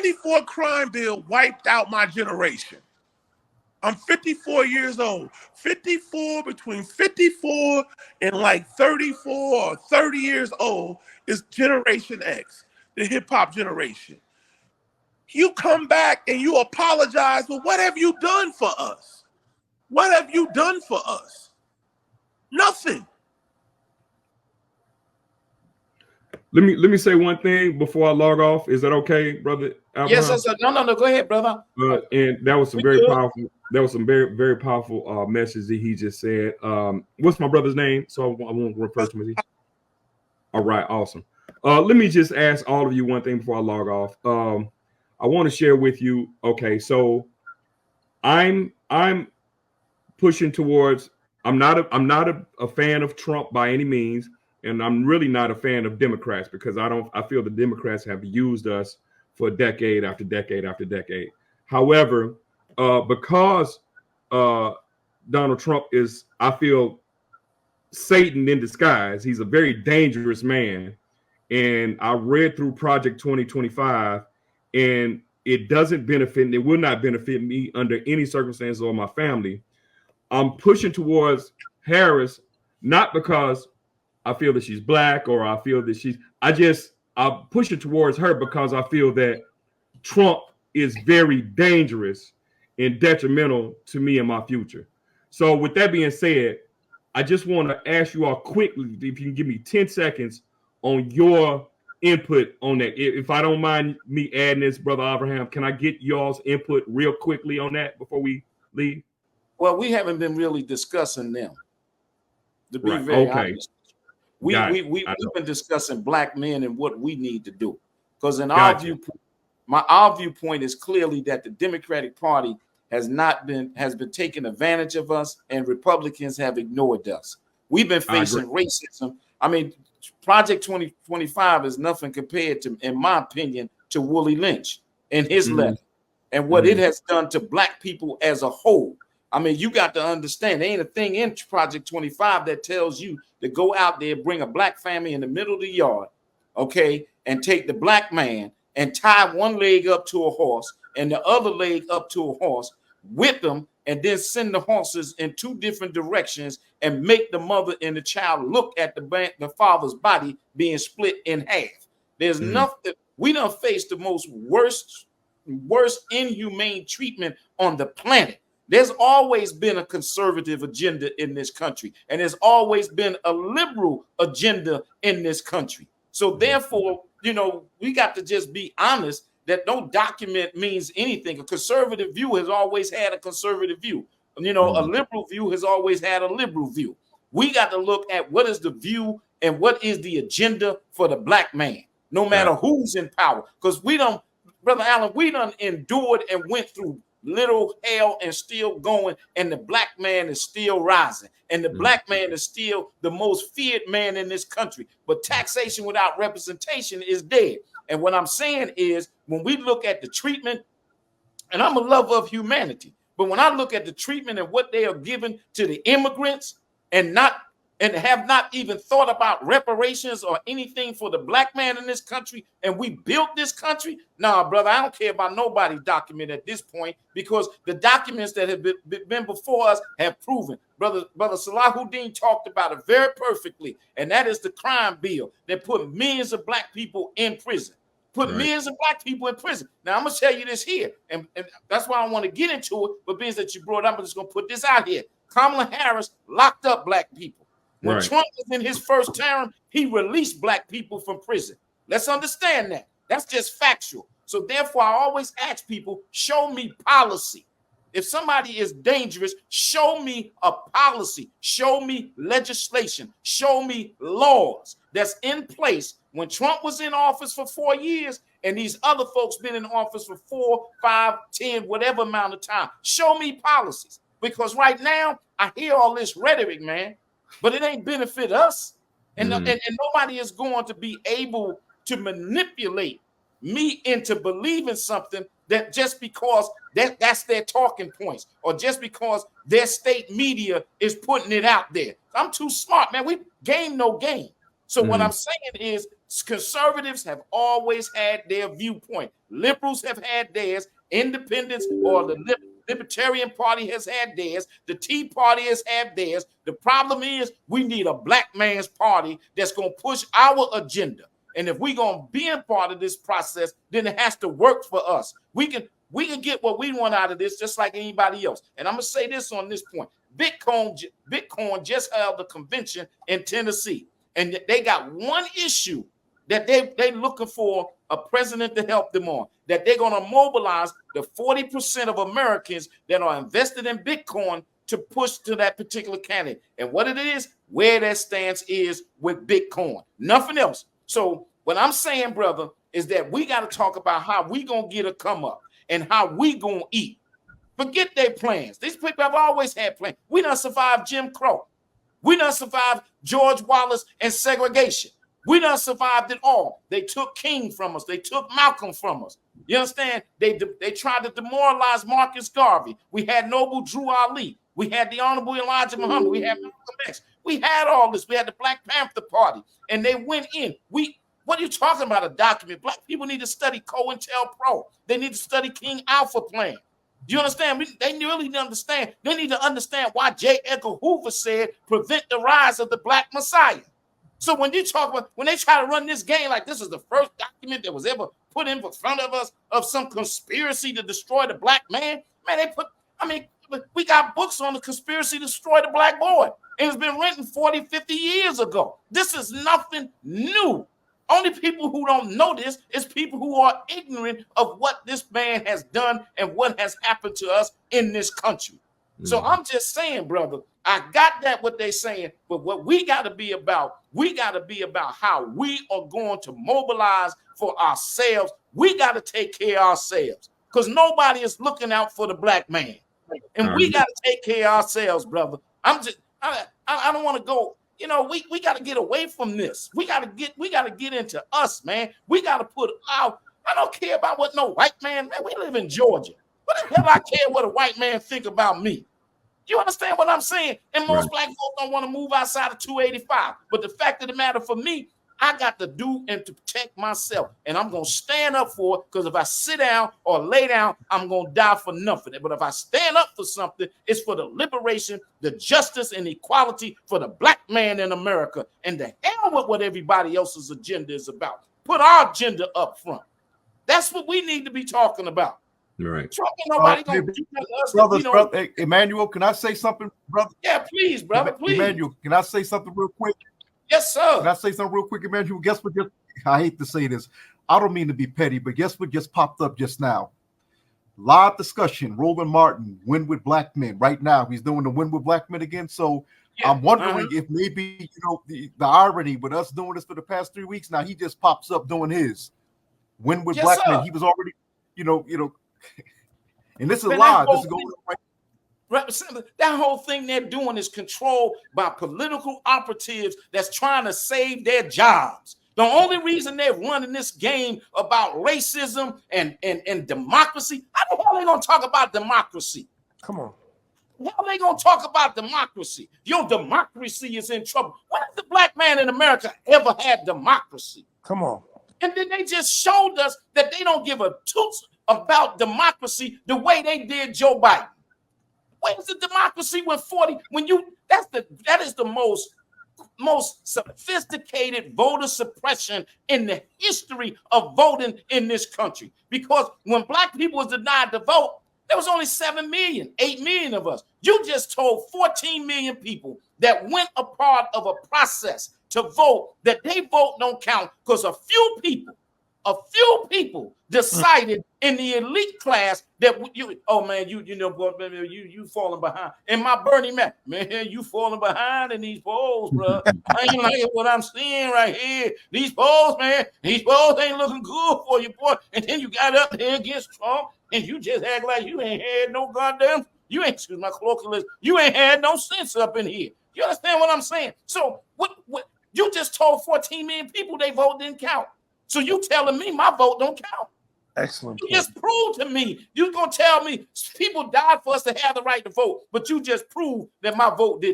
94 crime bill wiped out my generation. I'm 54 years old. 54, between 54 and like 34 or 30 years old is Generation X, the hip hop generation. You come back and you apologize, but what have you done for us? What have you done for us? Nothing. Let me say one thing before I log off. Is that okay, brother Abraham? Yes, sir. No. Go ahead, brother. And that was some very powerful. That was some very powerful message that he just said. What's my brother's name? So I won't refer to him as he. All right, awesome. Let me just ask all of you one thing before I log off. I want to share with you. Okay, so I'm pushing towards. I'm not a fan of Trump by any means. And I'm really not a fan of Democrats because I feel the Democrats have used us for decade after decade after decade. However, because Donald Trump is, I feel, Satan in disguise. He's a very dangerous man. And I read through Project 2025, and it doesn't benefit, and it will not benefit me under any circumstances or my family. I'm pushing towards Harris, not because I feel that she's black or I feel that I'm pushing towards her because I feel that Trump is very dangerous and detrimental to me and my future. So with that being said, I just want to ask you all quickly, if you can give me 10 seconds on your input on that. If I don't mind me adding this, Brother Abraham, can I get y'all's input real quickly on that before we leave? Well, we haven't been really discussing them, to be very honest. We've been discussing black men and what we need to do. Because in our viewpoint, our viewpoint is clearly that the Democratic Party has been taking advantage of us, and Republicans have ignored us. We've been facing racism. I mean, Project 2025 is nothing compared to, in my opinion, to Willie Lynch and his letter and what it has done to black people as a whole. I mean, you got to understand, there ain't a thing in Project 25 that tells you to go out there, bring a black family in the middle of the yard, okay, and take the black man and tie one leg up to a horse and the other leg up to a horse, whip them, and then send the horses in two different directions and make the mother and the child look at the father's body being split in half. There's nothing. We done faced the most worst inhumane treatment on the planet. There's always been a conservative agenda in this country, and there's always been a liberal agenda in this country. So therefore, we got to just be honest that no document means anything. A conservative view has always had a conservative view. A liberal view has always had a liberal view. We got to look at what is the view and what is the agenda for the black man, no matter who's in power. Because Brother Allen, we done endured and went through little hell and still going, and the black man is still rising, and the black man is still the most feared man in this country. But taxation without representation is dead. And what I'm saying is, when we look at the treatment, and I'm a lover of humanity, but when I look at the treatment and what they are giving to the immigrants and have not even thought about reparations or anything for the black man in this country, and we built this country. Nah, brother, I don't care about nobody's document at this point, because the documents that have been before us have proven. Brother Salahuddin talked about it very perfectly, and that is the crime bill that put millions of black people in prison. Millions of black people in prison. Now, I'm going to tell you this here, and that's why I want to get into it, but being that you brought it up, I'm just going to put this out here. Kamala Harris locked up black people. When Trump was in his first term, he released black people from prison. Let's understand that. That's just factual. So therefore, I always ask people, show me policy. If somebody is dangerous, show me a policy. Show me legislation. Show me laws that's in place. When Trump was in office for 4 years, and these other folks been in office for 4, 5, 10, whatever amount of time, show me policies. Because right now, I hear all this rhetoric, man, but it ain't benefit us. And nobody is going to be able to manipulate me into believing something that just because that's their talking points, or just because their state media is putting it out there. I'm too smart, man. We game no game. So what I'm saying is conservatives have always had their viewpoint. Liberals have had theirs. Independents or the Libertarian Party has had theirs. The Tea Party has had theirs. The problem is we need a black man's party that's going to push our agenda. And if we're going to be a part of this process, then it has to work for us. We can get what we want out of this just like anybody else. And I'm going to say this on this point. Bitcoin just held a convention in Tennessee. And they got one issue that they looking for a president to help them on, that they're going to mobilize the 40% of Americans that are invested in Bitcoin to push to that particular candidate. And what it is, where that stance is with Bitcoin, nothing else. So what I'm saying, brother, is that we got to talk about how we going to get a come up and how we going to eat. Forget their plans. These people have always had plans. We done survived Jim Crow. We done survived George Wallace and segregation. We done survived it all. They took King from us. They took Malcolm from us. You understand? They tried to demoralize Marcus Garvey. We had Noble Drew Ali. We had the Honorable Elijah Muhammad. We had Malcolm X. We had all this. We had the Black Panther Party. And they went in. What are you talking about, a document? Black people need to study COINTELPRO. They need to study King Alpha Plan. Do you understand? They really need to understand. They need to understand why J. Edgar Hoover said, prevent the rise of the Black Messiah. So when you talk about, when they try to run this game like this is the first document that was ever put in front of us of some conspiracy to destroy the black man, we got books on the conspiracy to destroy the black boy. And it's been written 40, 50 years ago. This is nothing new. Only people who don't know this is people who are ignorant of what this man has done and what has happened to us in this country. So I'm just saying, brother, I got that what they're saying, but what we got to be about how we are going to mobilize for ourselves. We got to take care of ourselves because nobody is looking out for the black man. And we got to take care of ourselves, brother. I don't want to go. You know, we got to get away from this. We got to get into us, man. We got to put out. I don't care about what no white man. We live in Georgia. What the hell I care what a white man think about me? You understand what I'm saying? And most black folks don't want to move outside of 285. But the fact of the matter for me, I got to do and to protect myself. And I'm going to stand up for it because if I sit down or lay down, I'm going to die for nothing. But if I stand up for something, it's for the liberation, the justice, and equality for the black man in America. And the hell with what everybody else's agenda is about. Put our agenda up front. That's what we need to be talking about. Right. Trump ain't nobody gonna do us. Brother, hey, Emmanuel, can I say something, brother? Yeah, please, brother, please. Emmanuel, can I say something real quick? Yes, sir. Can I say something real quick, Emmanuel? Guess what? I hate to say this. I don't mean to be petty, but guess what just popped up just now? Live discussion. Roland Martin, Win with Black Men. Right now, he's doing the Win with Black Men again. So yeah, I'm wondering if maybe, the irony with us doing this for the past 3 weeks now, he just pops up doing his Win with Black Men. He was already, and this is live. This is going on right. That whole thing they're doing is controlled by political operatives that's trying to save their jobs. The only reason they're running this game about racism and democracy, how the hell are they going to talk about democracy? Come on. How are they going to talk about democracy? Your democracy is in trouble. When has the black man in America ever had democracy? Come on. And then they just showed us that they don't give a toot about democracy the way they did Joe Biden. Where's the democracy that is the most sophisticated voter suppression in the history of voting in this country. Because when black people was denied the vote, there was only 7 million, 8 million of us. You just told 14 million people that went a part of a process to vote that they vote don't count because a few people decided in the elite class that you falling behind. In my Bernie man, you falling behind in these polls, bro. I ain't like what I'm seeing right here. These polls, man, ain't looking good for you, boy. And then you got up there against Trump, and you just act like you ain't had no goddamn, excuse my colloquialism, you ain't had no sense up in here. You understand what I'm saying? So what you just told 14 million people they vote didn't count. So you telling me my vote don't count? Excellent. You just proved to me. You're going to tell me people died for us to have the right to vote, but you just proved that my vote didn't.